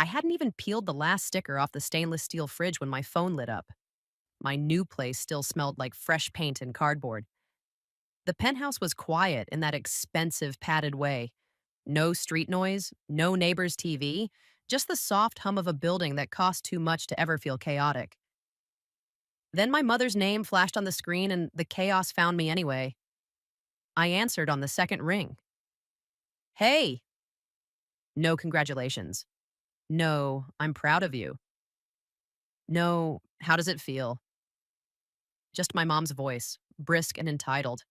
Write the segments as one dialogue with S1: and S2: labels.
S1: I hadn't even peeled the last sticker off the stainless steel fridge when my phone lit up. My new place still smelled like fresh paint and cardboard. The penthouse was quiet in that expensive padded way. No street noise, no neighbor's TV, just the soft hum of a building that cost too much to ever feel chaotic. Then my mother's name flashed on the screen and the chaos found me anyway. I answered on the second ring. Hey! No congratulations. No, I'm proud of you. No, how does it feel? Just my mom's voice, brisk and entitled,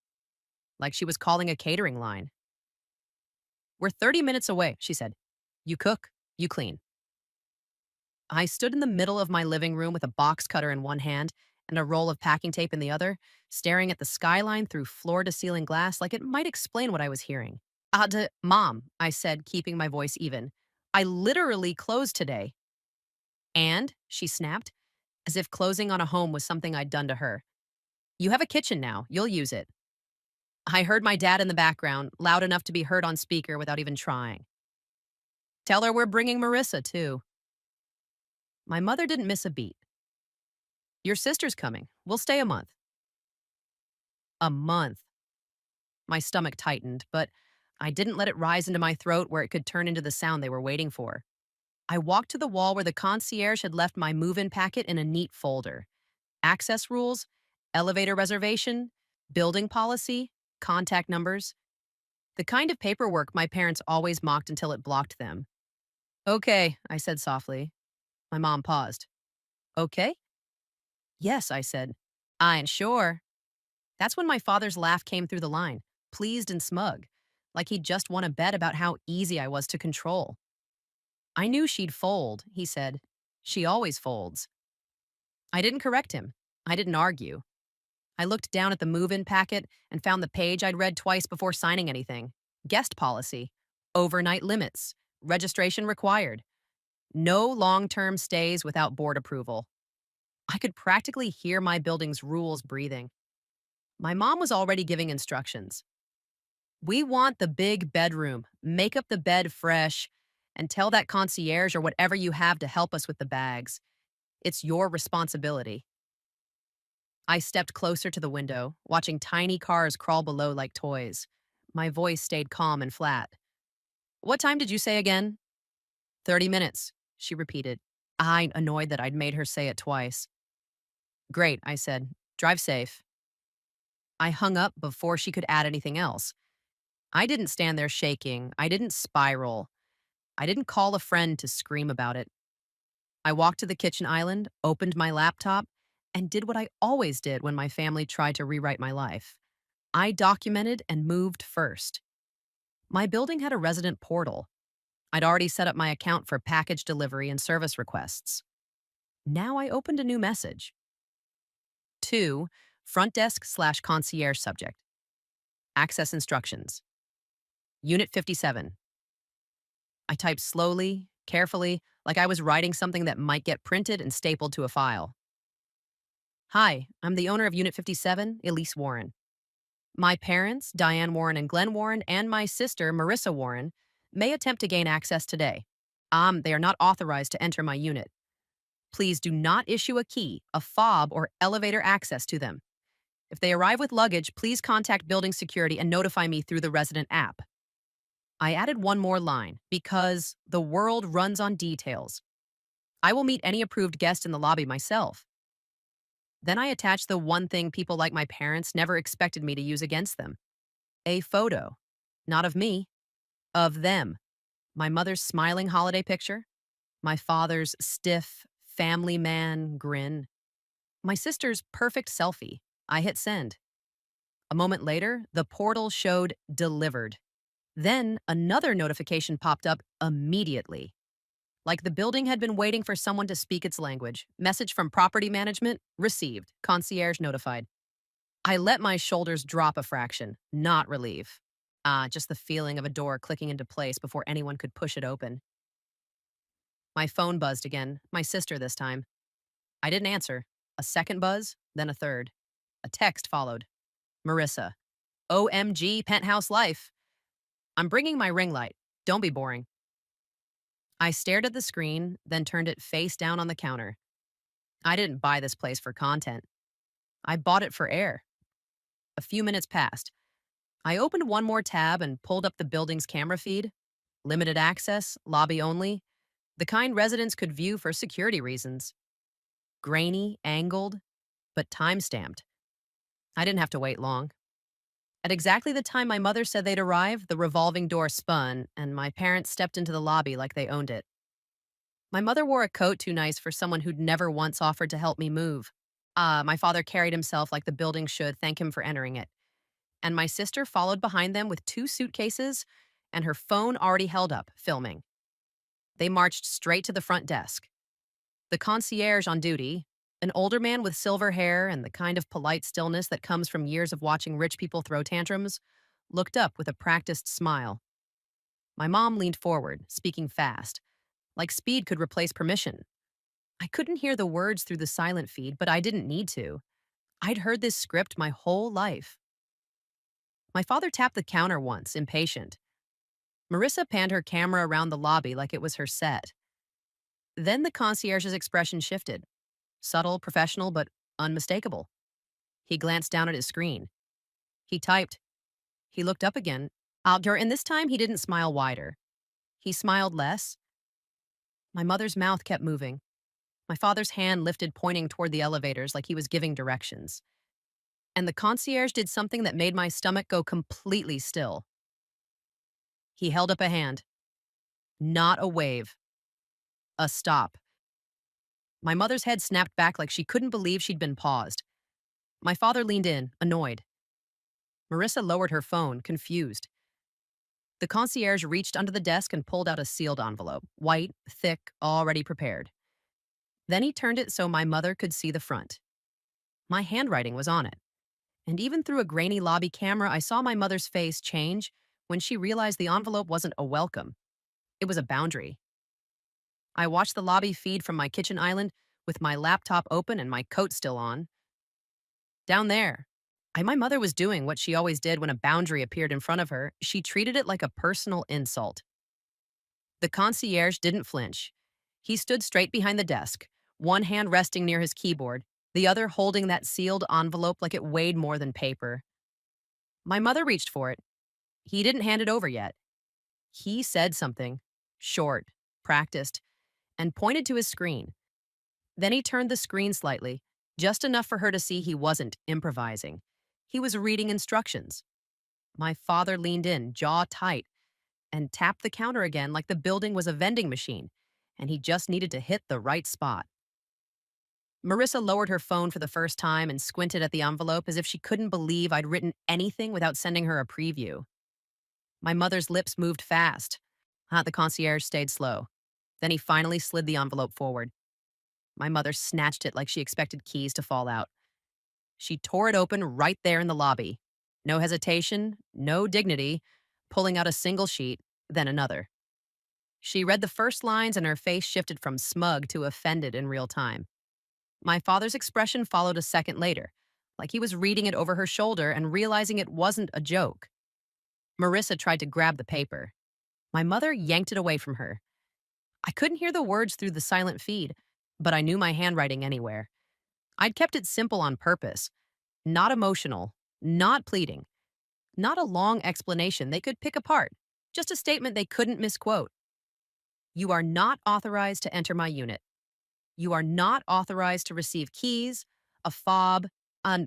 S1: like she was calling a catering line. We're 30 minutes away, she said. You cook, you clean. I stood in the middle of my living room with a box cutter in one hand and a roll of packing tape in the other, staring at the skyline through floor to ceiling glass like it might explain what I was hearing. Mom, I said, keeping my voice even. I literally closed today. And, she snapped, as if closing on a home was something I'd done to her. You have a kitchen now. You'll use it. I heard my dad in the background, loud enough to be heard on speaker without even trying. Tell her we're bringing Marissa, too. My mother didn't miss a beat. Your sister's coming. We'll stay a month. A month. My stomach tightened, but I didn't let it rise into my throat where it could turn into the sound they were waiting for. I walked to the wall where the concierge had left my move in packet in a neat folder: access rules, elevator reservation, building policy, contact numbers. The kind of paperwork my parents always mocked until it blocked them. Okay, I said softly. My mom paused. Okay? Yes, I said. I ain't sure. That's when my father's laugh came through the line, pleased and smug, like he'd just won a bet about how easy I was to control. I knew she'd fold, he said. She always folds. I didn't correct him. I didn't argue. I looked down at the move-in packet and found the page I'd read twice before signing anything. Guest policy. Overnight limits. Registration required. No long-term stays without board approval. I could practically hear my building's rules breathing. My mom was already giving instructions. We want the big bedroom. Make up the bed fresh and tell that concierge or whatever you have to help us with the bags. It's your responsibility. I stepped closer to the window, watching tiny cars crawl below like toys. My voice stayed calm and flat. What time did you say again? 30 minutes, she repeated. I annoyed that I'd made her say it twice. Great, I said. Drive safe. I hung up before she could add anything else. I didn't stand there shaking. I didn't spiral. I didn't call a friend to scream about it. I walked to the kitchen island, opened my laptop, and did what I always did when my family tried to rewrite my life. I documented and moved first. My building had a resident portal. I'd already set up my account for package delivery and service requests. Now I opened a new message. To front desk/concierge subject. Access instructions. Unit 57. I typed slowly, carefully, like I was writing something that might get printed and stapled to a file. Hi, I'm the owner of Unit 57, Elise Warren. My parents, Diane Warren and Glenn Warren, and my sister, Marissa Warren, may attempt to gain access today. They are not authorized to enter my unit. Please do not issue a key, a fob, or elevator access to them. If they arrive with luggage, please contact building security and notify me through the resident app. I added one more line, because the world runs on details. I will meet any approved guest in the lobby myself. Then I attached the one thing people like my parents never expected me to use against them: a photo. Not of me, of them. My mother's smiling holiday picture, my father's stiff, family man grin, my sister's perfect selfie. I hit send. A moment later, the portal showed delivered. Then another notification popped up immediately. Like the building had been waiting for someone to speak its language. Message from property management, received. Concierge notified. I let my shoulders drop a fraction, not relief. Just the feeling of a door clicking into place before anyone could push it open. My phone buzzed again, my sister this time. I didn't answer. A second buzz, then a third. A text followed. Marissa. OMG, penthouse life. I'm bringing my ring light. Don't be boring. I stared at the screen, then turned it face down on the counter. I didn't buy this place for content. I bought it for air. A few minutes passed. I opened one more tab and pulled up the building's camera feed. Limited access, lobby only, the kind residents could view for security reasons. Grainy, angled, but time-stamped. I didn't have to wait long. At exactly the time my mother said they'd arrive, the revolving door spun, and my parents stepped into the lobby like they owned it. My mother wore a coat too nice for someone who'd never once offered to help me move. My father carried himself like the building should thank him for entering it. And my sister followed behind them with two suitcases and her phone already held up, filming. They marched straight to the front desk. The concierge on duty, an older man with silver hair and the kind of polite stillness that comes from years of watching rich people throw tantrums, looked up with a practiced smile. My mom leaned forward, speaking fast, like speed could replace permission. I couldn't hear the words through the silent feed, but I didn't need to. I'd heard this script my whole life. My father tapped the counter once, impatient. Marissa panned her camera around the lobby like it was her set. Then the concierge's expression shifted. Subtle, professional, but unmistakable. He glanced down at his screen. He typed. He looked up again. Outdoor, and this time he didn't smile wider. He smiled less. My mother's mouth kept moving. My father's hand lifted, pointing toward the elevators like he was giving directions. And the concierge did something that made my stomach go completely still. He held up a hand. Not a wave. A stop. My mother's head snapped back like she couldn't believe she'd been paused. My father leaned in, annoyed. Marissa lowered her phone, confused. The concierge reached under the desk and pulled out a sealed envelope, white, thick, already prepared. Then he turned it so my mother could see the front. My handwriting was on it. And even through a grainy lobby camera, I saw my mother's face change when she realized the envelope wasn't a welcome. It was a boundary. I watched the lobby feed from my kitchen island with my laptop open and my coat still on. Down there, my mother was doing what she always did when a boundary appeared in front of her. She treated it like a personal insult. The concierge didn't flinch. He stood straight behind the desk, one hand resting near his keyboard, the other holding that sealed envelope like it weighed more than paper. My mother reached for it. He didn't hand it over yet. He said something, short, practiced, and pointed to his screen. Then he turned the screen slightly, just enough for her to see he wasn't improvising. He was reading instructions. My father leaned in, jaw tight, and tapped the counter again like the building was a vending machine, and he just needed to hit the right spot. Marissa lowered her phone for the first time and squinted at the envelope as if she couldn't believe I'd written anything without sending her a preview. My mother's lips moved fast. The concierge stayed slow. Then he finally slid the envelope forward. My mother snatched it like she expected keys to fall out. She tore it open right there in the lobby. No hesitation, no dignity, pulling out a single sheet, then another. She read the first lines and her face shifted from smug to offended in real time. My father's expression followed a second later, like he was reading it over her shoulder and realizing it wasn't a joke. Marissa tried to grab the paper. My mother yanked it away from her. I couldn't hear the words through the silent feed, but I knew my handwriting anywhere. I'd kept it simple on purpose. Not emotional, not pleading, not a long explanation they could pick apart, just a statement they couldn't misquote. You are not authorized to enter my unit. You are not authorized to receive keys, a fob,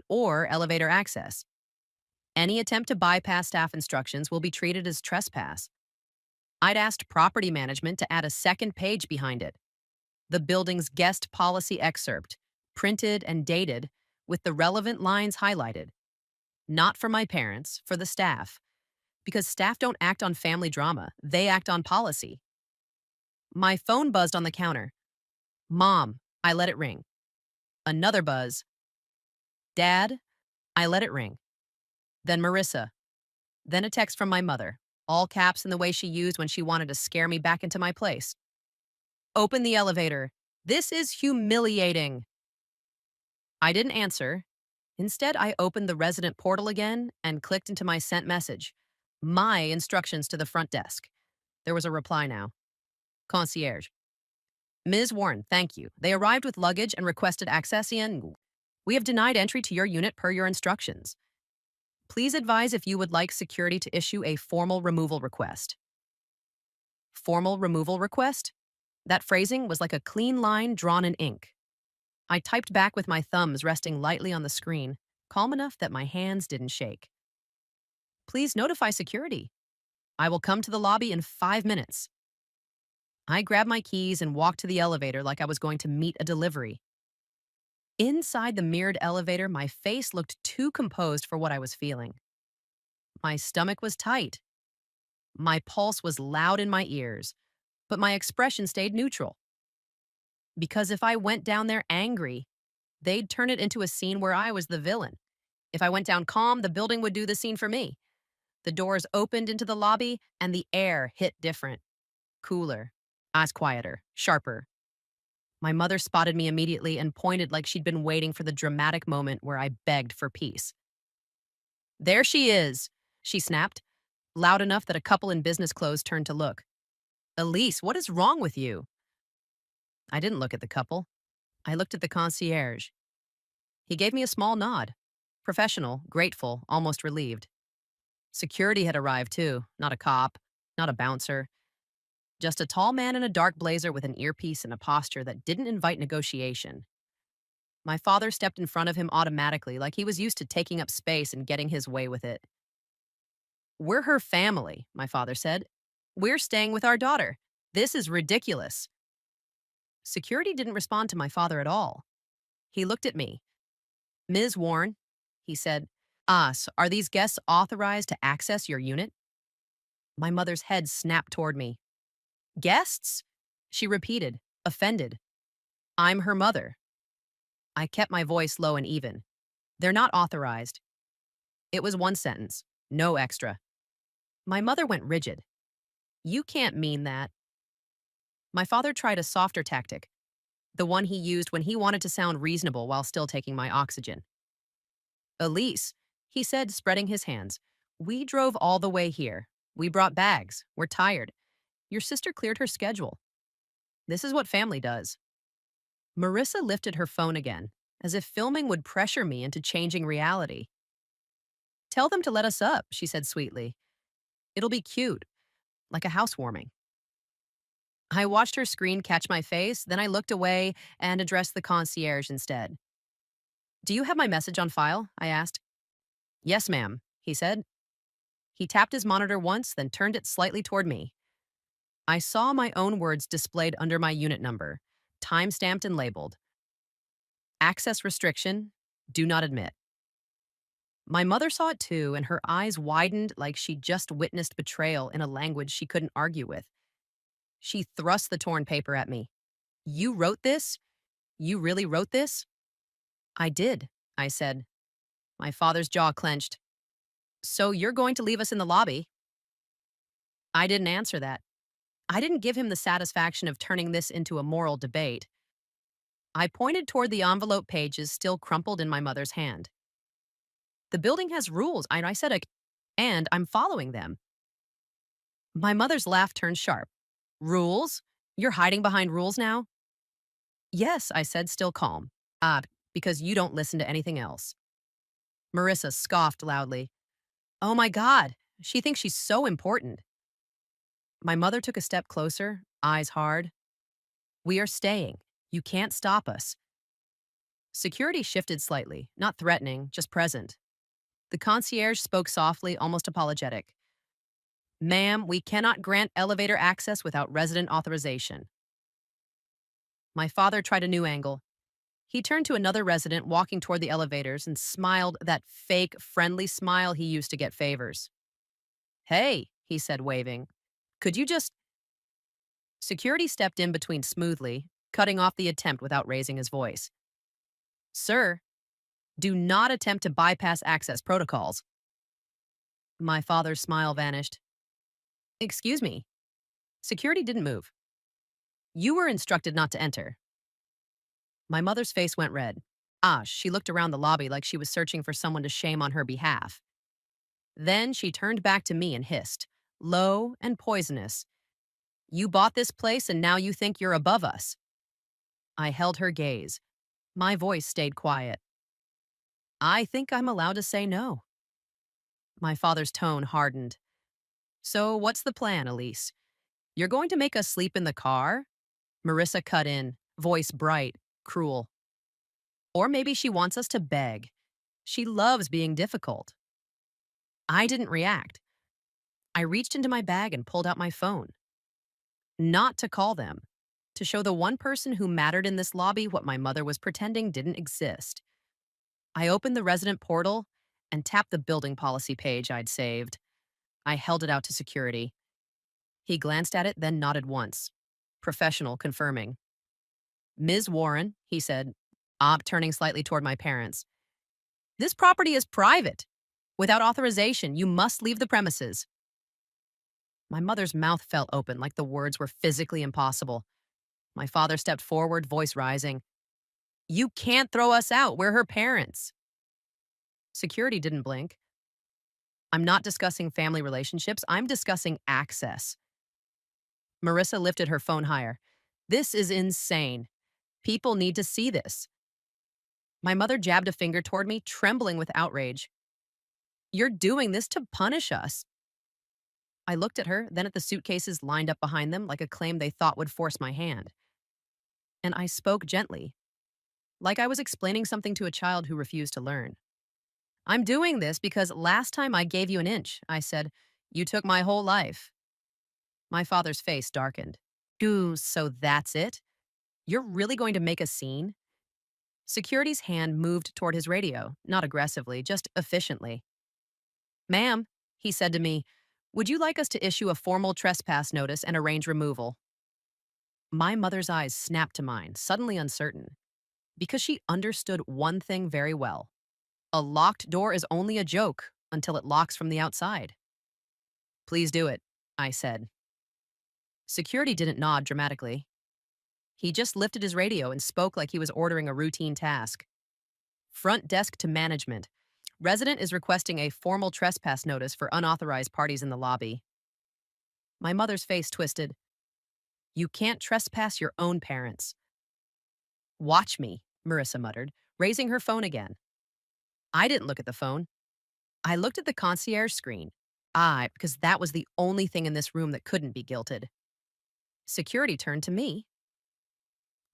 S1: or elevator access. Any attempt to bypass staff instructions will be treated as trespass. I'd asked property management to add a second page behind it. The building's guest policy excerpt, printed and dated, with the relevant lines highlighted. Not for my parents, for the staff. Because staff don't act on family drama, they act on policy. My phone buzzed on the counter. Mom, I let it ring. Another buzz. Dad, I let it ring. Then Marissa. Then a text from my mother, all caps in the way she used when she wanted to scare me back into my place. Open the elevator. This is humiliating. I didn't answer. Instead, I opened the resident portal again and clicked into my sent message. My instructions to the front desk. There was a reply now. Concierge. Ms. Warren, thank you. They arrived with luggage and requested access in. We have denied entry to your unit per your instructions. Please advise if you would like security to issue a formal removal request. Formal removal request? That phrasing was like a clean line drawn in ink. I typed back with my thumbs resting lightly on the screen, calm enough that my hands didn't shake. Please notify security. I will come to the lobby in 5 minutes. I grabbed my keys and walked to the elevator like I was going to meet a delivery. Inside the mirrored elevator, my face looked too composed for what I was feeling. My stomach was tight. My pulse was loud in my ears, but my expression stayed neutral. Because if I went down there angry, they'd turn it into a scene where I was the villain. If I went down calm, the building would do the scene for me. The doors opened into the lobby, and the air hit different. Cooler, eyes quieter, sharper. My mother spotted me immediately and pointed like she'd been waiting for the dramatic moment where I begged for peace. There she is, she snapped, loud enough that a couple in business clothes turned to look. Elise, what is wrong with you? I didn't look at the couple. I looked at the concierge. He gave me a small nod. Professional, grateful, almost relieved. Security had arrived too, not a cop, not a bouncer. Just a tall man in a dark blazer with an earpiece and a posture that didn't invite negotiation. My father stepped in front of him automatically, like he was used to taking up space and getting his way with it. We're her family, my father said. We're staying with our daughter. This is ridiculous. Security didn't respond to my father at all. He looked at me. Ms. Warren, he said, are these guests authorized to access your unit? My mother's head snapped toward me. Guests? She repeated, offended. I'm her mother. I kept my voice low and even. They're not authorized. It was one sentence, no extra. My mother went rigid. You can't mean that. My father tried a softer tactic, the one he used when he wanted to sound reasonable while still taking my oxygen. Elise, he said, spreading his hands, we drove all the way here. We brought bags. We're tired. Your sister cleared her schedule. This is what family does. Marissa lifted her phone again, as if filming would pressure me into changing reality. Tell them to let us up, she said sweetly. It'll be cute, like a housewarming. I watched her screen catch my face, then I looked away and addressed the concierge instead. Do you have my message on file? I asked. Yes, ma'am, he said. He tapped his monitor once, then turned it slightly toward me. I saw my own words displayed under my unit number, time-stamped and labeled. Access restriction, do not admit. My mother saw it too, and her eyes widened like she'd just witnessed betrayal in a language she couldn't argue with. She thrust the torn paper at me. You wrote this? You really wrote this? I did, I said. My father's jaw clenched. So you're going to leave us in the lobby? I didn't answer that. I didn't give him the satisfaction of turning this into a moral debate. I pointed toward the envelope pages still crumpled in my mother's hand. The building has rules, I said, and I'm following them. My mother's laugh turned sharp. Rules? You're hiding behind rules now? Yes, I said, still calm. Because you don't listen to anything else. Marissa scoffed loudly. Oh my God, she thinks she's so important. My mother took a step closer, eyes hard. We are staying. You can't stop us. Security shifted slightly, not threatening, just present. The concierge spoke softly, almost apologetic. Ma'am, we cannot grant elevator access without resident authorization. My father tried a new angle. He turned to another resident walking toward the elevators and smiled that fake, friendly smile he used to get favors. Hey, he said, waving. Could you just... Security stepped in between smoothly, cutting off the attempt without raising his voice. Sir, do not attempt to bypass access protocols. My father's smile vanished. Excuse me. Security didn't move. You were instructed not to enter. My mother's face went red. She looked around the lobby like she was searching for someone to shame on her behalf. Then she turned back to me and hissed, low and poisonous. You bought this place and now you think you're above us. I held her gaze. My voice stayed quiet. I think I'm allowed to say no. My father's tone hardened. So what's the plan, Elise? You're going to make us sleep in the car? Marissa cut in, voice bright, cruel. Or maybe she wants us to beg. She loves being difficult. I didn't react. I reached into my bag and pulled out my phone. Not to call them, to show the one person who mattered in this lobby what my mother was pretending didn't exist. I opened the resident portal and tapped the building policy page I'd saved. I held it out to security. He glanced at it, then nodded once. Professional, confirming. Ms. Warren, he said, turning slightly toward my parents. This property is private. Without authorization, you must leave the premises. My mother's mouth fell open like the words were physically impossible. My father stepped forward, voice rising. You can't throw us out. We're her parents. Security didn't blink. I'm not discussing family relationships. I'm discussing access. Marissa lifted her phone higher. This is insane. People need to see this. My mother jabbed a finger toward me, trembling with outrage. You're doing this to punish us. I looked at her, then at the suitcases lined up behind them like a claim they thought would force my hand. And I spoke gently, like I was explaining something to a child who refused to learn. I'm doing this because last time I gave you an inch, I said, you took my whole life. My father's face darkened. Ooh, so that's it? You're really going to make a scene? Security's hand moved toward his radio, not aggressively, just efficiently. Ma'am, he said to me, would you like us to issue a formal trespass notice and arrange removal? My mother's eyes snapped to mine, suddenly uncertain, because she understood one thing very well. A locked door is only a joke until it locks from the outside. Please do it, I said. Security didn't nod dramatically. He just lifted his radio and spoke like he was ordering a routine task. Front desk to management. Resident is requesting a formal trespass notice for unauthorized parties in the lobby. My mother's face twisted. You can't trespass your own parents. Watch me, Marissa muttered, raising her phone again. I didn't look at the phone. I looked at the concierge screen. Because that was the only thing in this room that couldn't be guilted. Security turned to me.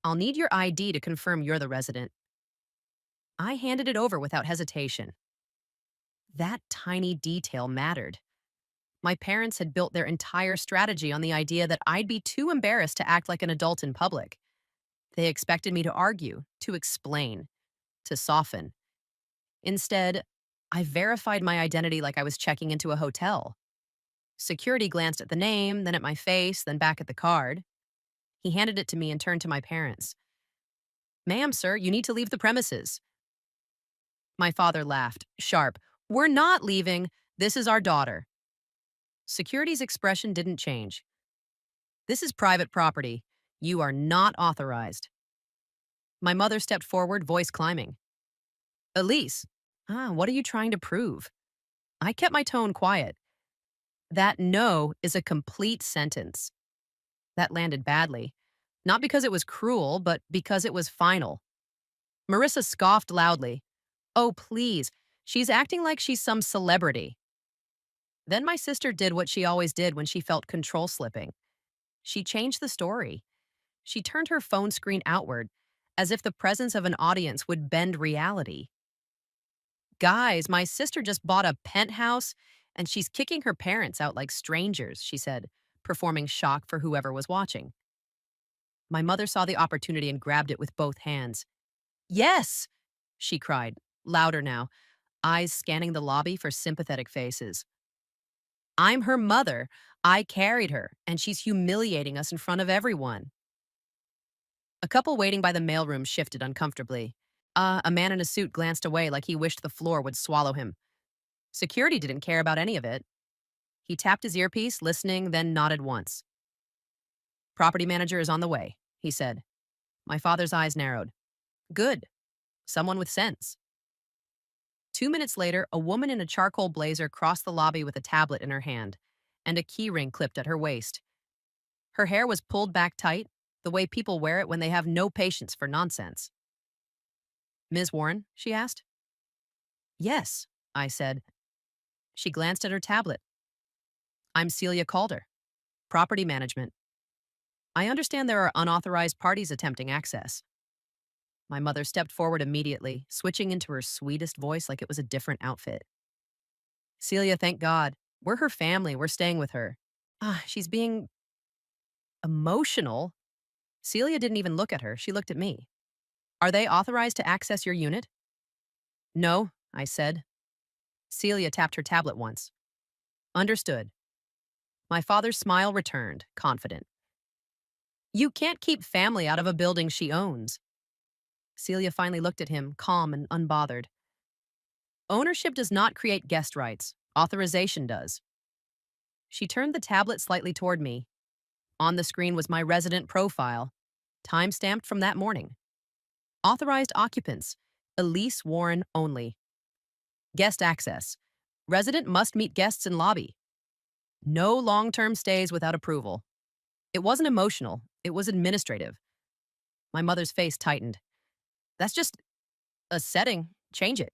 S1: I'll need your ID to confirm you're the resident. I handed it over without hesitation. That tiny detail mattered. My parents had built their entire strategy on the idea that I'd be too embarrassed to act like an adult in public. They expected me to argue, to explain, to soften. Instead, I verified my identity like I was checking into a hotel. Security glanced at the name, then at my face, then back at the card. He handed it to me and turned to my parents. Ma'am, sir, you need to leave the premises. My father laughed, sharp. We're not leaving. This is our daughter. Security's expression didn't change. This is private property. You are not authorized. My mother stepped forward, voice climbing. Elise, what are you trying to prove? I kept my tone quiet. That no is a complete sentence. That landed badly. Not because it was cruel, but because it was final. Marissa scoffed loudly. Oh, please. She's acting like she's some celebrity. Then my sister did what she always did when she felt control slipping. She changed the story. She turned her phone screen outward, as if the presence of an audience would bend reality. Guys, my sister just bought a penthouse, and she's kicking her parents out like strangers, she said, performing shock for whoever was watching. My mother saw the opportunity and grabbed it with both hands. Yes, she cried, louder now, eyes scanning the lobby for sympathetic faces. I'm her mother. I carried her, and she's humiliating us in front of everyone. A couple waiting by the mailroom shifted uncomfortably. A man in a suit glanced away like he wished the floor would swallow him. Security didn't care about any of it. He tapped his earpiece, listening, then nodded once. Property manager is on the way, he said. My father's eyes narrowed. Good. Someone with sense. 2 minutes later, a woman in a charcoal blazer crossed the lobby with a tablet in her hand and a key ring clipped at her waist. Her hair was pulled back tight, the way people wear it when they have no patience for nonsense. Ms. Warren? She asked. Yes, I said. She glanced at her tablet. I'm Celia Calder, property management. I understand there are unauthorized parties attempting access. My mother stepped forward immediately, switching into her sweetest voice like it was a different outfit. Celia, thank God. We're her family. We're staying with her. She's being emotional. Celia didn't even look at her. She looked at me. Are they authorized to access your unit? No, I said. Celia tapped her tablet once. Understood. My father's smile returned, confident. You can't keep family out of a building she owns. Celia finally looked at him, calm and unbothered. Ownership does not create guest rights. Authorization does. She turned the tablet slightly toward me. On the screen was my resident profile, time-stamped from that morning. Authorized occupants, Elise Warren only. Guest access. Resident must meet guests in lobby. No long-term stays without approval. It wasn't emotional, it was administrative. My mother's face tightened. That's just a setting. Change it.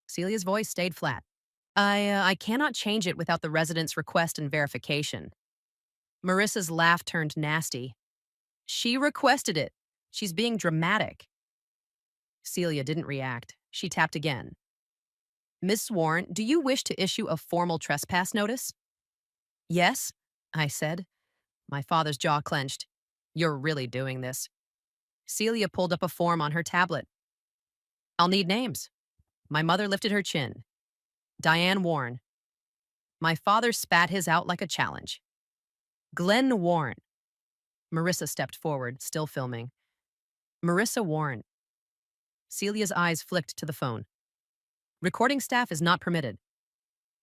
S1: Celia's voice stayed flat. I cannot change it without the resident's request and verification. Marissa's laugh turned nasty. She requested it. She's being dramatic. Celia didn't react. She tapped again. Miss Warren, do you wish to issue a formal trespass notice? Yes, I said. My father's jaw clenched. You're really doing this. Celia pulled up a form on her tablet. I'll need names. My mother lifted her chin. Diane Warren. My father spat his out like a challenge. Glenn Warren. Marissa stepped forward, still filming. Marissa Warren. Celia's eyes flicked to the phone. Recording staff is not permitted.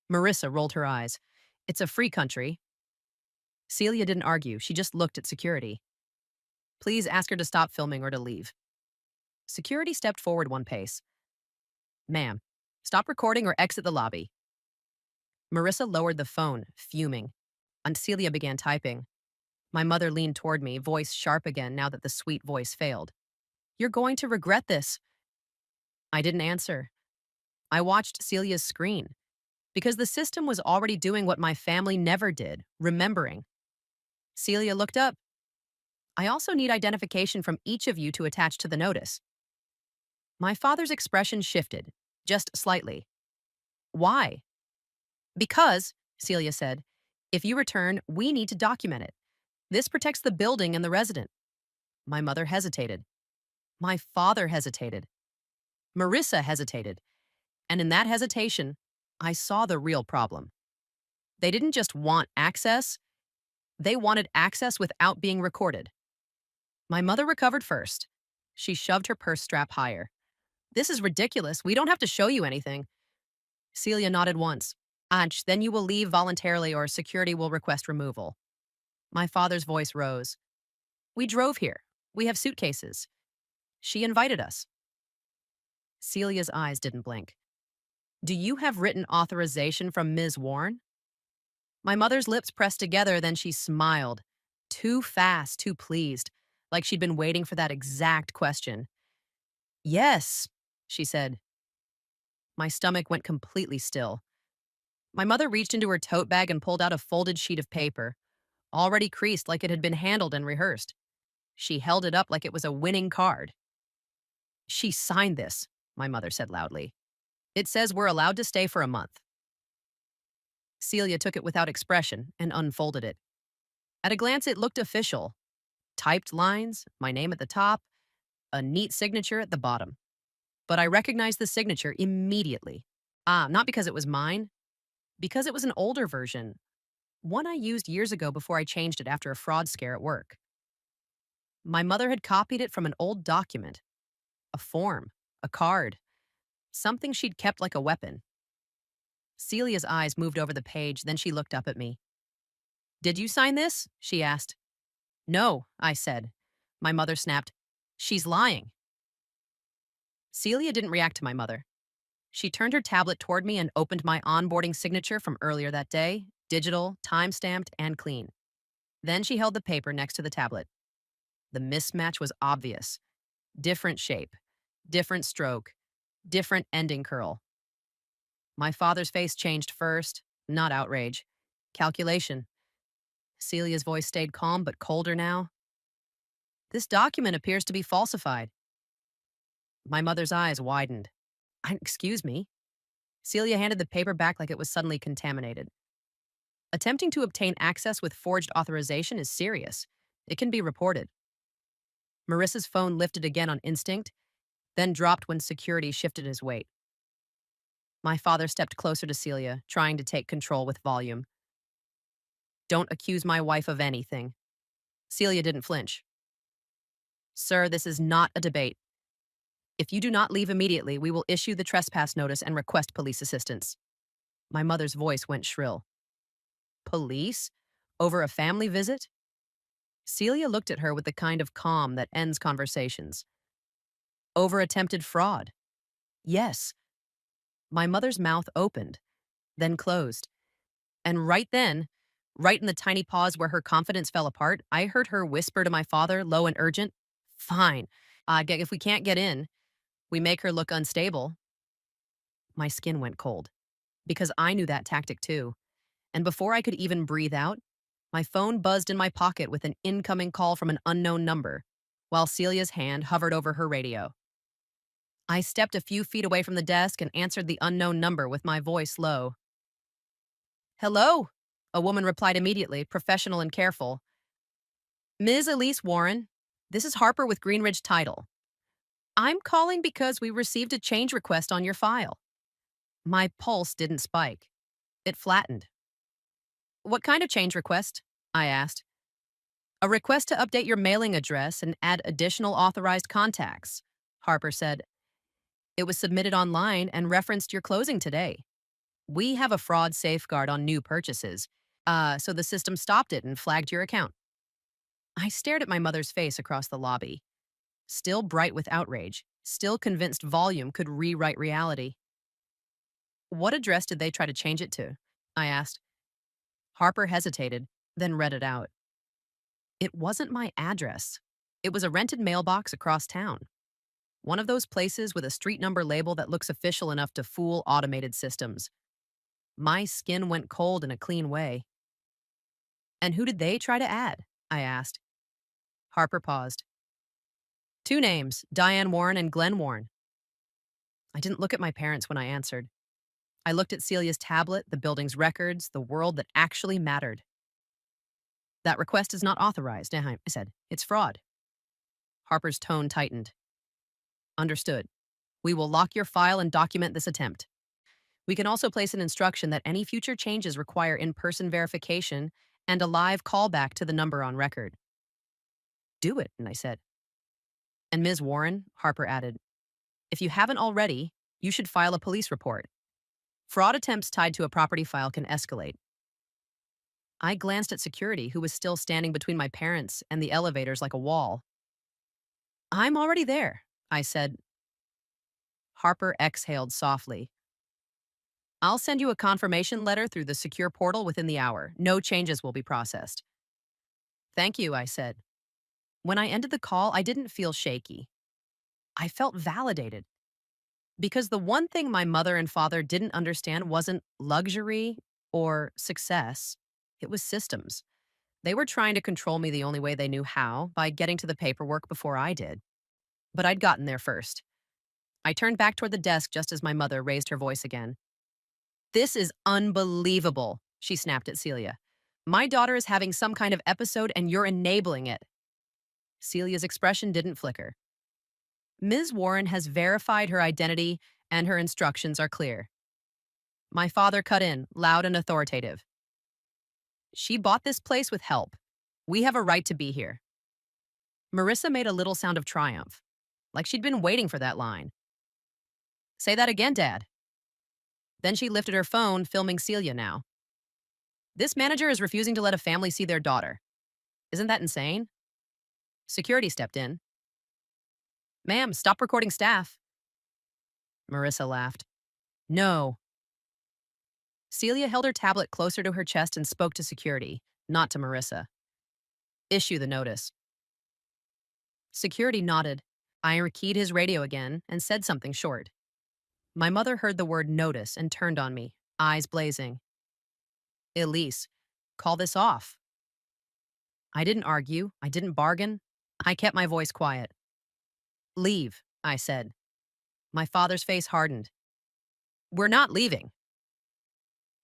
S1: Marissa rolled her eyes. It's a free country. Celia didn't argue. She just looked at security. Please ask her to stop filming or to leave. Security stepped forward one pace. Ma'am, stop recording or exit the lobby. Marissa lowered the phone, fuming, and Celia began typing. My mother leaned toward me, voice sharp again now that the sweet voice failed. You're going to regret this. I didn't answer. I watched Celia's screen, because the system was already doing what my family never did, remembering. Celia looked up. I also need identification from each of you to attach to the notice. My father's expression shifted, just slightly. Why? Because, Celia said, if you return, we need to document it. This protects the building and the resident. My mother hesitated. My father hesitated. Marissa hesitated. And in that hesitation, I saw the real problem. They didn't just want access, they wanted access without being recorded. My mother recovered first. She shoved her purse strap higher. This is ridiculous. We don't have to show you anything. Celia nodded once. Anch, then you will leave voluntarily or security will request removal. My father's voice rose. We drove here. We have suitcases. She invited us. Celia's eyes didn't blink. Do you have written authorization from Ms. Warren? My mother's lips pressed together, then she smiled. Too fast, too pleased, like she'd been waiting for that exact question. Yes, she said. My stomach went completely still. My mother reached into her tote bag and pulled out a folded sheet of paper, already creased like it had been handled and rehearsed. She held it up like it was a winning card. She signed this, my mother said loudly. It says we're allowed to stay for a month. Celia took it without expression and unfolded it. At a glance, it looked official. Typed lines, my name at the top, a neat signature at the bottom. But I recognized the signature immediately. Not because it was mine, because it was an older version, one I used years ago before I changed it after a fraud scare at work. My mother had copied it from an old document, a form, a card, something she'd kept like a weapon. Celia's eyes moved over the page, then she looked up at me. Did you sign this? She asked. No, I said. My mother snapped. She's lying. Celia didn't react to my mother. She turned her tablet toward me and opened my onboarding signature from earlier that day, digital, time-stamped, and clean. Then she held the paper next to the tablet. The mismatch was obvious. Different shape, different stroke, different ending curl. My father's face changed first, not outrage. Calculation. Celia's voice stayed calm but colder now. This document appears to be falsified. My mother's eyes widened. Excuse me. Celia handed the paper back like it was suddenly contaminated. Attempting to obtain access with forged authorization is serious. It can be reported. Marissa's phone lifted again on instinct, then dropped when security shifted his weight. My father stepped closer to Celia, trying to take control with volume. Don't accuse my wife of anything. Celia didn't flinch. Sir, this is not a debate. If you do not leave immediately, we will issue the trespass notice and request police assistance. My mother's voice went shrill. Police? Over a family visit? Celia looked at her with the kind of calm that ends conversations. Over attempted fraud? Yes. My mother's mouth opened, then closed. And right then, right in the tiny pause where her confidence fell apart, I heard her whisper to my father, low and urgent, Fine. If we can't get in, we make her look unstable. My skin went cold, because I knew that tactic too. And before I could even breathe out, my phone buzzed in my pocket with an incoming call from an unknown number, while Celia's hand hovered over her radio. I stepped a few feet away from the desk and answered the unknown number with my voice low. Hello, a woman replied immediately, professional and careful. Ms. Elise Warren, this is Harper with Greenridge Title. I'm calling because we received a change request on your file. My pulse didn't spike. It flattened. What kind of change request? I asked. A request to update your mailing address and add additional authorized contacts, Harper said. It was submitted online and referenced your closing today. We have a fraud safeguard on new purchases, so the system stopped it and flagged your account. I stared at my mother's face across the lobby, still bright with outrage, still convinced volume could rewrite reality. What address did they try to change it to? I asked. Harper hesitated, then read it out. It wasn't my address. It was a rented mailbox across town. One of those places with a street number label that looks official enough to fool automated systems. My skin went cold in a clean way. And who did they try to add? I asked. Harper paused. 2 names, Diane Warren and Glenn Warren. I didn't look at my parents when I answered. I looked at Celia's tablet, the building's records, the world that actually mattered. That request is not authorized, I said. It's fraud. Harper's tone tightened. Understood. We will lock your file and document this attempt. We can also place an instruction that any future changes require in-person verification and a live callback to the number on record. Do it, I said. And Ms. Warren, Harper added, if you haven't already, you should file a police report. Fraud attempts tied to a property file can escalate. I glanced at security, who was still standing between my parents and the elevators like a wall. I'm already there, I said. Harper exhaled softly. I'll send you a confirmation letter through the secure portal within the hour. No changes will be processed. Thank you, I said. When I ended the call, I didn't feel shaky. I felt validated. Because the one thing my mother and father didn't understand wasn't luxury or success. It was systems. They were trying to control me the only way they knew how, by getting to the paperwork before I did. But I'd gotten there first. I turned back toward the desk just as my mother raised her voice again. This is unbelievable, she snapped at Celia. My daughter is having some kind of episode and you're enabling it. Celia's expression didn't flicker. Ms. Warren has verified her identity and her instructions are clear. My father cut in, loud and authoritative. She bought this place with help. We have a right to be here. Marissa made a little sound of triumph, like she'd been waiting for that line. Say that again, Dad. Then she lifted her phone, filming Celia now. This manager is refusing to let a family see their daughter. Isn't that insane? Security stepped in. Ma'am, stop recording staff. Marissa laughed. No. Celia held her tablet closer to her chest and spoke to security, not to Marissa. Issue the notice. Security nodded. I keyed his radio again and said something short. My mother heard the word notice and turned on me, eyes blazing. Elise, call this off. I didn't argue. I didn't bargain. I kept my voice quiet. Leave, I said. My father's face hardened. We're not leaving.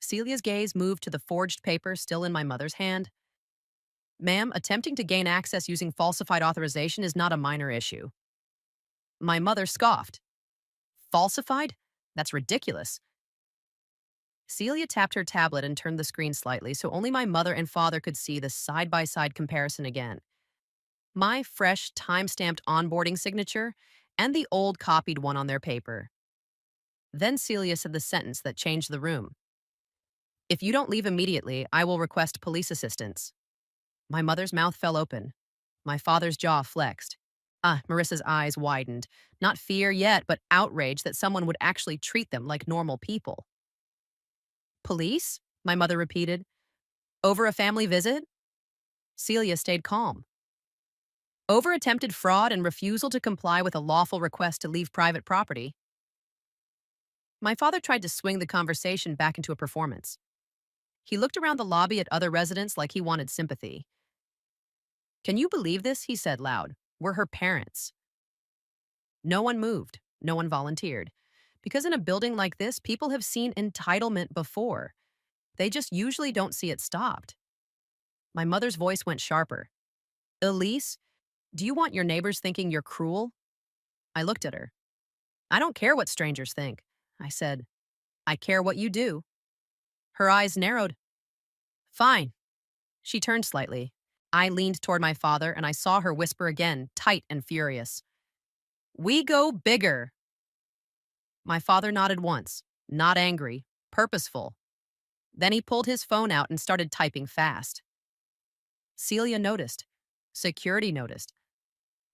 S1: Celia's gaze moved to the forged paper still in my mother's hand. Ma'am, attempting to gain access using falsified authorization is not a minor issue. My mother scoffed. Falsified? That's ridiculous. Celia tapped her tablet and turned the screen slightly so only my mother and father could see the side-by-side comparison again. My fresh, time-stamped onboarding signature and the old copied one on their paper. Then Celia said the sentence that changed the room. If you don't leave immediately, I will request police assistance. My mother's mouth fell open. My father's jaw flexed. Marissa's eyes widened. Not fear yet, but outrage that someone would actually treat them like normal people. Police? My mother repeated. Over a family visit? Celia stayed calm. Over attempted fraud and refusal to comply with a lawful request to leave private property. My father tried to swing the conversation back into a performance. He looked around the lobby at other residents like he wanted sympathy. Can you believe this? He said loud. We're her parents. No one moved. No one volunteered. Because in a building like this, people have seen entitlement before. They just usually don't see it stopped. My mother's voice went sharper. Elise, do you want your neighbors thinking you're cruel? I looked at her. I don't care what strangers think. I said, I care what you do. Her eyes narrowed. Fine. She turned slightly. I leaned toward my father and I saw her whisper again, tight and furious. We go bigger. My father nodded once, not angry, purposeful. Then he pulled his phone out and started typing fast. Celia noticed. Security noticed.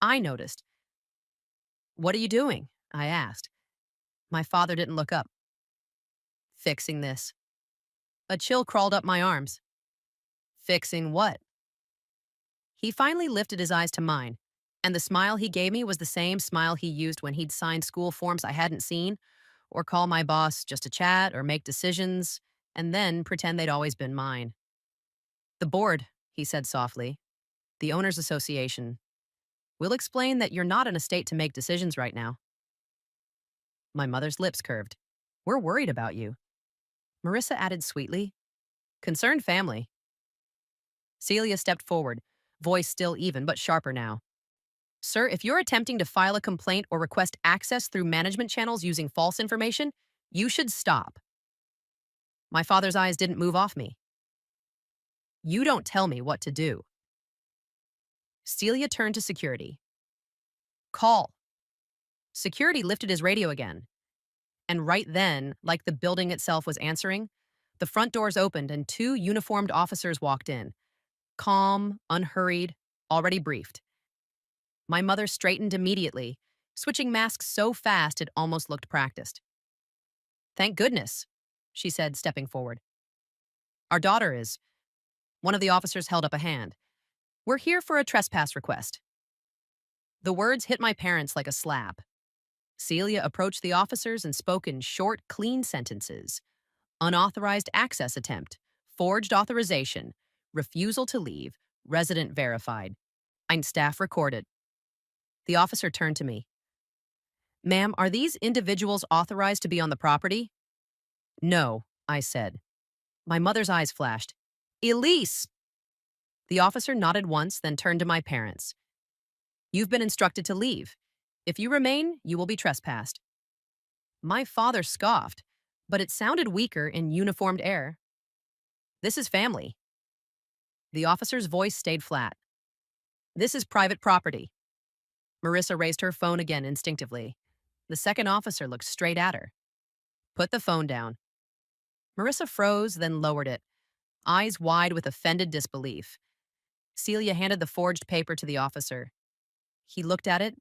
S1: I noticed. What are you doing? I asked. My father didn't look up. Fixing this. A chill crawled up my arms. Fixing what? He finally lifted his eyes to mine, and the smile he gave me was the same smile he used when he'd sign school forms I hadn't seen, or call my boss just to chat or make decisions, and then pretend they'd always been mine. The board, he said softly. The owners' association. We'll explain that you're not in a state to make decisions right now. My mother's lips curved. We're worried about you. Marissa added sweetly. Concerned family. Celia stepped forward, voice still even but sharper now. Sir, if you're attempting to file a complaint or request access through management channels using false information, you should stop. My father's eyes didn't move off me. You don't tell me what to do. Celia turned to security. Call. Security lifted his radio again. And right then, like the building itself was answering, the front doors opened and two uniformed officers walked in. Calm, unhurried, already briefed. My mother straightened immediately, switching masks so fast it almost looked practiced. Thank goodness, she said, stepping forward. Our daughter is. One of the officers held up a hand. We're here for a trespass request. The words hit my parents like a slap. Celia approached the officers and spoke in short, clean sentences. Unauthorized access attempt, forged authorization, refusal to leave, resident verified. Ein staff recorded. The officer turned to me. Ma'am, are these individuals authorized to be on the property? No, I said. My mother's eyes flashed. Elise! The officer nodded once, then turned to my parents. You've been instructed to leave. If you remain, you will be trespassed. My father scoffed, but it sounded weaker in uniformed air. This is family. The officer's voice stayed flat. This is private property. Marissa raised her phone again instinctively. The second officer looked straight at her. Put the phone down. Marissa froze, then lowered it, eyes wide with offended disbelief. Celia handed the forged paper to the officer. He looked at it,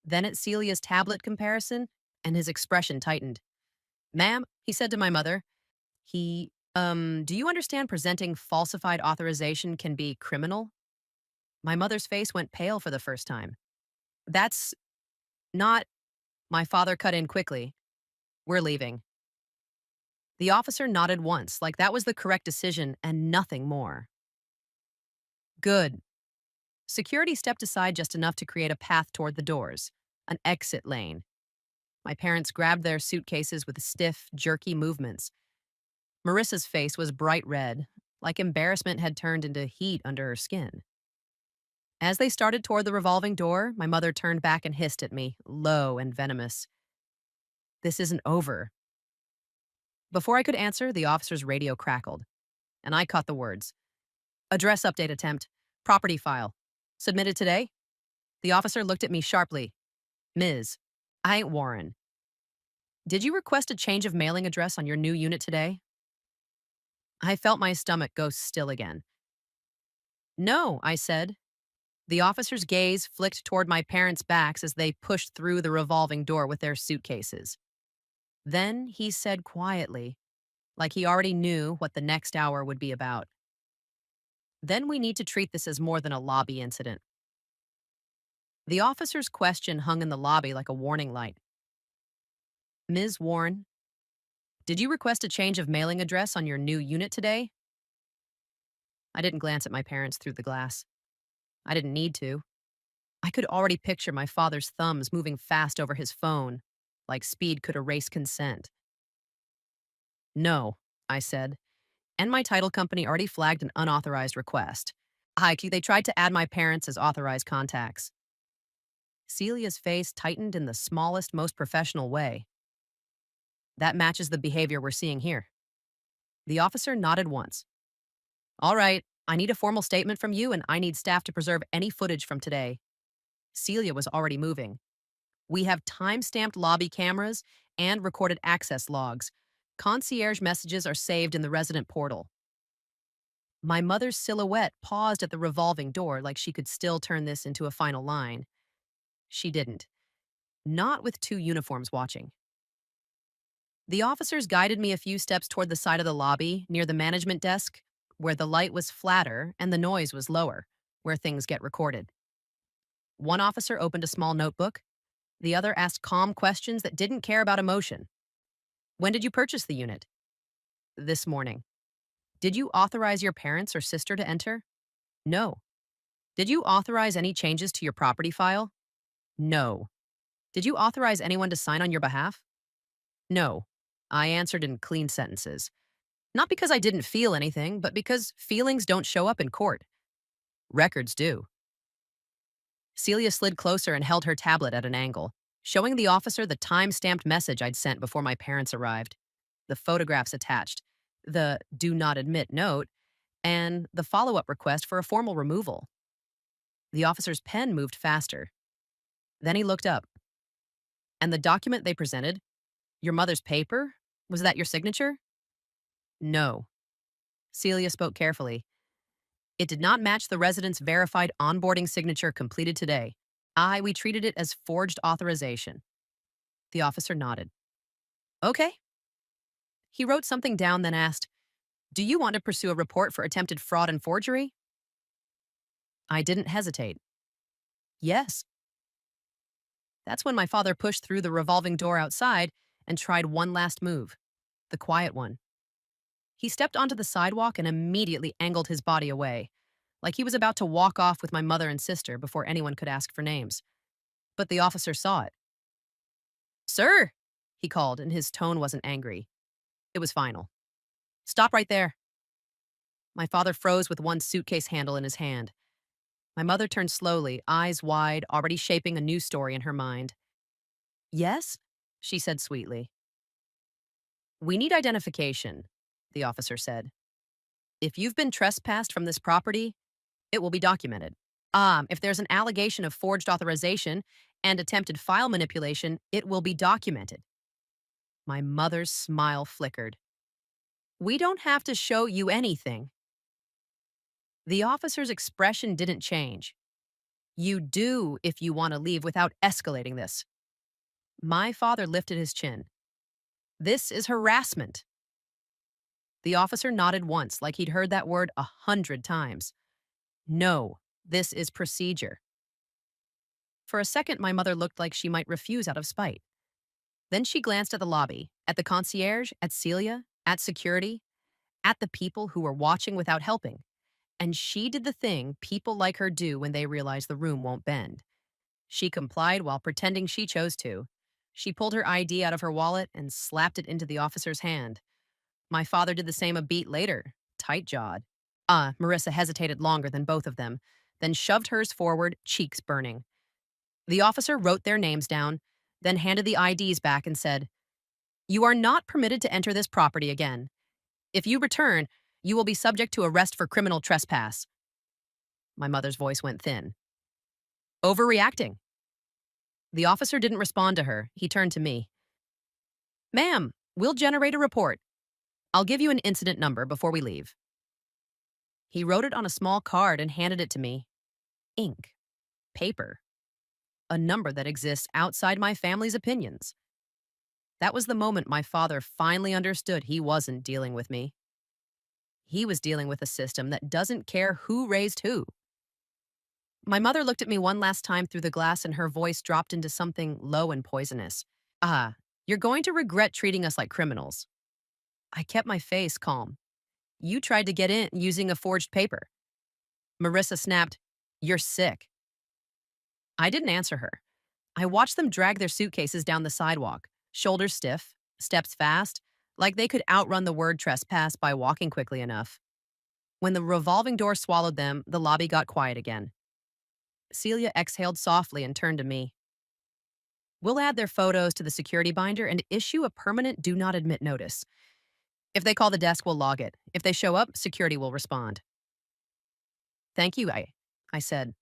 S1: then at Celia's tablet comparison, and his expression tightened. Ma'am, he said to my mother, do you understand presenting falsified authorization can be criminal? My mother's face went pale for the first time. That's not, my father cut in quickly. We're leaving. The officer nodded once, like that was the correct decision and nothing more. Good. Security stepped aside just enough to create a path toward the doors, an exit lane. My parents grabbed their suitcases with stiff, jerky movements. Marissa's face was bright red, like embarrassment had turned into heat under her skin. As they started toward the revolving door, my mother turned back and hissed at me, low and venomous. This isn't over. Before I could answer, the officer's radio crackled, and I caught the words. Address update attempt. Property file. Submitted today? The officer looked at me sharply. Ms. I ain't Warren. Did you request a change of mailing address on your new unit today? I felt my stomach go still again. No, I said. The officer's gaze flicked toward my parents' backs as they pushed through the revolving door with their suitcases. Then he said quietly, like he already knew what the next hour would be about. Then we need to treat this as more than a lobby incident. The officer's question hung in the lobby like a warning light. Ms. Warren, did you request a change of mailing address on your new unit today? I didn't glance at my parents through the glass. I didn't need to. I could already picture my father's thumbs moving fast over his phone, like speed could erase consent. No, I said, and my title company already flagged an unauthorized request. They tried to add my parents as authorized contacts. Celia's face tightened in the smallest, most professional way. That matches the behavior we're seeing here. The officer nodded once. All right, I need a formal statement from you, and I need staff to preserve any footage from today. Celia was already moving. We have time-stamped lobby cameras and recorded access logs. Concierge messages are saved in the resident portal. My mother's silhouette paused at the revolving door like she could still turn this into a final line. She didn't. Not with two uniforms watching. The officers guided me a few steps toward the side of the lobby, near the management desk, where the light was flatter and the noise was lower, where things get recorded. One officer opened a small notebook. The other asked calm questions that didn't care about emotion. When did you purchase the unit? This morning. Did you authorize your parents or sister to enter? No. Did you authorize any changes to your property file? No. Did you authorize anyone to sign on your behalf? No. I answered in clean sentences. Not because I didn't feel anything, but because feelings don't show up in court. Records do. Celia slid closer and held her tablet at an angle, showing the officer the time-stamped message I'd sent before my parents arrived, the photographs attached, the do not admit note, and the follow-up request for a formal removal. The officer's pen moved faster. Then he looked up. And the document they presented? Your mother's paper? Was that your signature? No. Celia spoke carefully. It did not match the resident's verified onboarding signature completed today. We treated it as forged authorization. The officer nodded. Okay. He wrote something down, then asked, do you want to pursue a report for attempted fraud and forgery? I didn't hesitate. Yes. That's when my father pushed through the revolving door outside and tried one last move, the quiet one. He stepped onto the sidewalk and immediately angled his body away, like he was about to walk off with my mother and sister before anyone could ask for names. But the officer saw it. Sir, he called, and his tone wasn't angry. It was final. Stop right there. My father froze with one suitcase handle in his hand. My mother turned slowly, eyes wide, already shaping a new story in her mind. Yes, she said sweetly. We need identification, the officer said. If you've been trespassed from this property, it will be documented. If there's an allegation of forged authorization and attempted file manipulation, it will be documented. My mother's smile flickered. We don't have to show you anything. The officer's expression didn't change. You do if you want to leave without escalating this. My father lifted his chin. This is harassment. The officer nodded once, like he'd heard that word 100 times. No, This is procedure. For a second, my mother looked like she might refuse out of spite. Then she glanced at the lobby, at the concierge, at Celia, at security, at the people who were watching without helping. And she did the thing people like her do when they realize the room won't bend. She complied while pretending she chose to. She pulled her ID out of her wallet and slapped it into the officer's hand. My father did the same a beat later, tight-jawed. Marissa hesitated longer than both of them, then shoved hers forward, cheeks burning. The officer wrote their names down, then handed the IDs back and said, "You are not permitted to enter this property again. If you return, you will be subject to arrest for criminal trespass." My mother's voice went thin. "Overreacting." The officer didn't respond to her. He turned to me. "Ma'am, we'll generate a report. I'll give you an incident number before we leave." He wrote it on a small card and handed it to me. Ink. Paper. A number that exists outside my family's opinions. That was the moment my father finally understood he wasn't dealing with me. He was dealing with a system that doesn't care who raised who. My mother looked at me one last time through the glass and her voice dropped into something low and poisonous. You're going to regret treating us like criminals." I kept my face calm. "You tried to get in using a forged paper." Marissa snapped, "You're sick." I didn't answer her. I watched them drag their suitcases down the sidewalk, shoulders stiff, steps fast, like they could outrun the word trespass by walking quickly enough. When the revolving door swallowed them, the lobby got quiet again. Celia exhaled softly and turned to me. "We'll add their photos to the security binder and issue a permanent do not admit notice. If they call the desk, we'll log it. If they show up, security will respond." "Thank you," I said.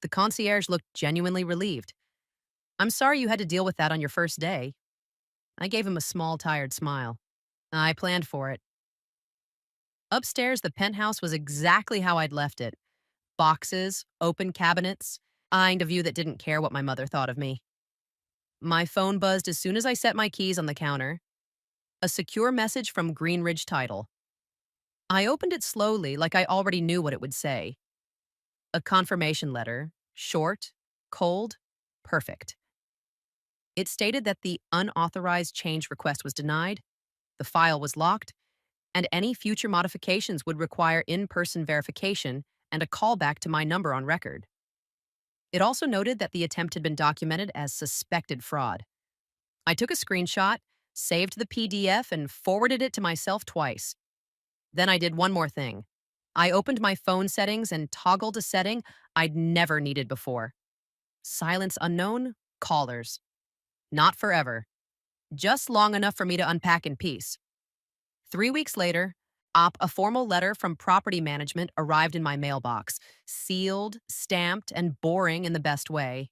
S1: The concierge looked genuinely relieved. "I'm sorry you had to deal with that on your first day." I gave him a small, tired smile. I planned for it. Upstairs, the penthouse was exactly how I'd left it. Boxes, open cabinets, eyeing a view that didn't care what my mother thought of me. My phone buzzed as soon as I set my keys on the counter. A secure message from Greenridge Title. I opened it slowly, like I already knew what it would say. A confirmation letter, short, cold, perfect. It stated that the unauthorized change request was denied, the file was locked, and any future modifications would require in-person verification and a callback to my number on record. It also noted that the attempt had been documented as suspected fraud. I took a screenshot, saved the PDF, and forwarded it to myself twice. Then I did one more thing. I opened my phone settings and toggled a setting I'd never needed before. Silence unknown, callers. Not forever. Just long enough for me to unpack in peace. 3 weeks later, a formal letter from property management arrived in my mailbox, sealed, stamped, and boring in the best way.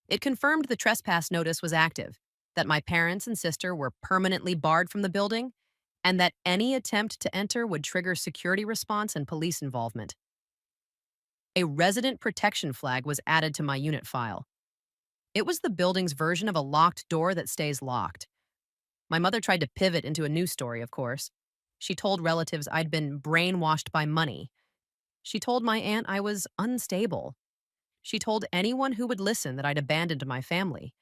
S1: It confirmed the trespass notice was active, that my parents and sister were permanently barred from the building, and that any attempt to enter would trigger security response and police involvement. A resident protection flag was added to my unit file. It was the building's version of a locked door that stays locked. My mother tried to pivot into a news story, of course. She told relatives I'd been brainwashed by money. She told my aunt I was unstable. She told anyone who would listen that I'd abandoned my family.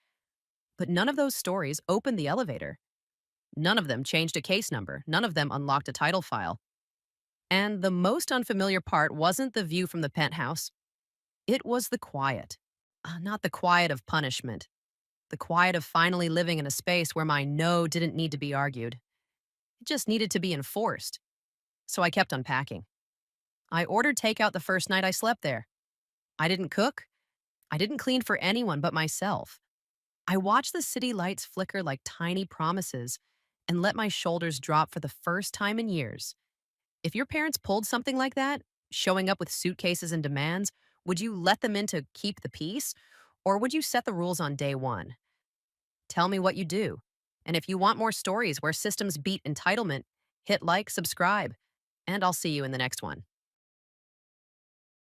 S1: But none of those stories opened the elevator. None of them changed a case number. None of them unlocked a title file. And the most unfamiliar part wasn't the view from the penthouse. It was the quiet. Not the quiet of punishment. The quiet of finally living in a space where my no didn't need to be argued. It just needed to be enforced. So I kept unpacking. I ordered takeout the first night I slept there. I didn't cook. I didn't clean for anyone but myself. I watched the city lights flicker like tiny promises and let my shoulders drop for the first time in years. If your parents pulled something like that, showing up with suitcases and demands, would you let them in to keep the peace? Or would you set the rules on day one? Tell me what you do. And if you want more stories where systems beat entitlement, hit like, subscribe, and I'll see you in the next one.